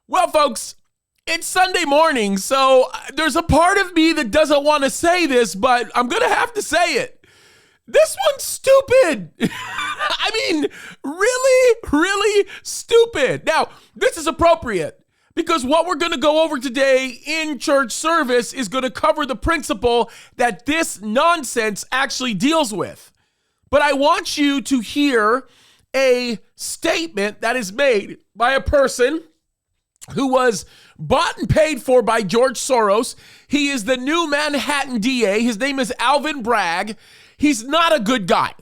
Well, folks, it's Sunday morning, so there's a part of me that doesn't want to say this, but I'm going to have to say it. This one's stupid. I mean, really stupid. Now, this is appropriate because what we're going to go over today in church service is going to cover the principle that this nonsense actually deals with. But I want you to hear a statement that is made by a person who was bought and paid for by George Soros. He is the new Manhattan DA. His name is Alvin Bragg. He's not a good guy.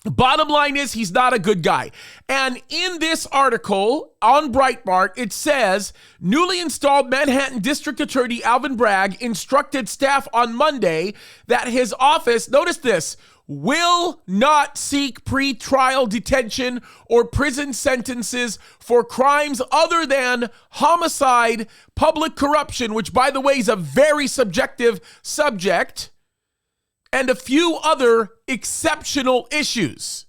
Bottom line is he's not a good guy. And in this article on Breitbart, it says, newly installed Manhattan District Attorney Alvin Bragg instructed staff on Monday that his office, notice this, will not seek pre-trial detention or prison sentences for crimes other than homicide, public corruption, which, by the way, is a very subjective subject, and a few other exceptional issues.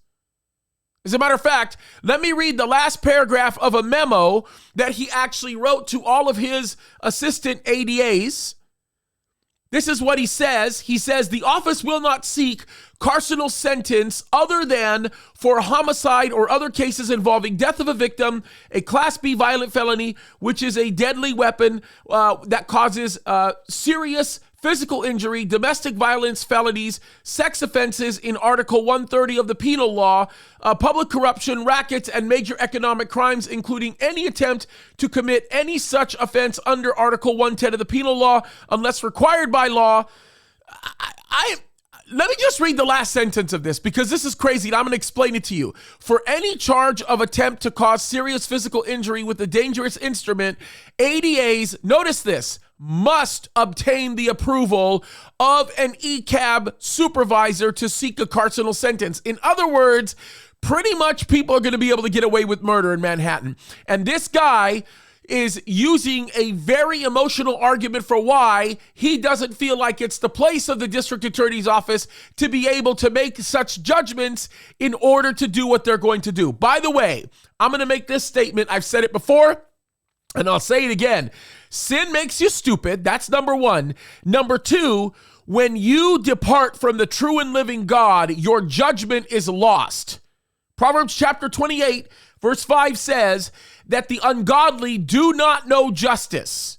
As a matter of fact, let me read the last paragraph of a memo that he actually wrote to all of his assistant ADAs. This is what he says. He says, the office will not seek carceral sentence other than for homicide or other cases involving death of a victim, a Class B violent felony, which is a deadly weapon that causes serious physical injury, domestic violence felonies, sex offenses in Article 130 of the Penal Law, public corruption, rackets, and major economic crimes, including any attempt to commit any such offense under Article 110 of the Penal Law, unless required by law. Let me just read the last sentence of this because this is crazy and I'm going to explain it to you. For any charge of attempt to cause serious physical injury with a dangerous instrument, ADAs, notice this, must obtain the approval of an ECAB supervisor to seek a carceral sentence. In other words, pretty much people are going to be able to get away with murder in Manhattan. And this guy is using a very emotional argument for why he doesn't feel like it's the place of the district attorney's office to be able to make such judgments in order to do what they're going to do. By the way, I'm going to make this statement. I've said it before, and I'll say it again. Sin makes you stupid. That's number one. Number two, when you depart from the true and living God, your judgment is lost. Proverbs chapter 28, verse 5 says that the ungodly do not know justice,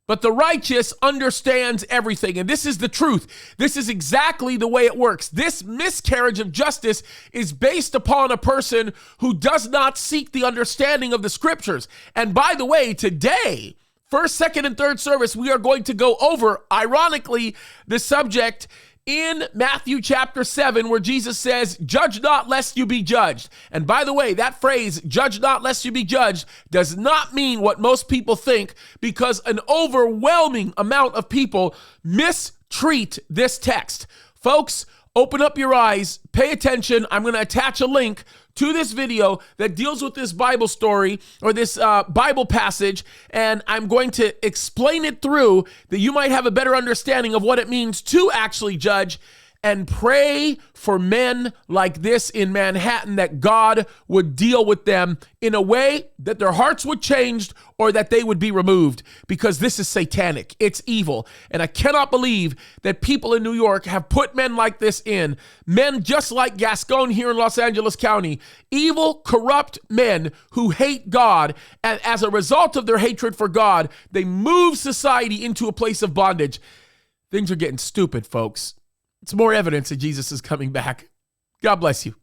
but the righteous understands everything. And this is the truth. This is exactly the way it works. This miscarriage of justice is based upon a person who does not seek the understanding of the scriptures. And by the way, today, first, second, and third service, we are going to go over, ironically, the subject in Matthew chapter 7, where Jesus says, judge not lest you be judged. And by the way, that phrase, judge not lest you be judged, does not mean what most people think, because an overwhelming amount of people mistreat this text. Folks, open up your eyes, pay attention. I'm going to attach a link to this video that deals with this Bible story or this Bible passage, and I'm going to explain it through that you might have a better understanding of what it means to actually judge, and pray for men like this in Manhattan that God would deal with them in a way that their hearts would change or that they would be removed, because this is satanic. It's evil. And I cannot believe that people in New York have put men like this in. Men just like Gascon here in Los Angeles County. Evil, corrupt men who hate God. And as a result of their hatred for God, they move society into a place of bondage. Things are getting stupid, folks. It's more evidence that Jesus is coming back. God bless you.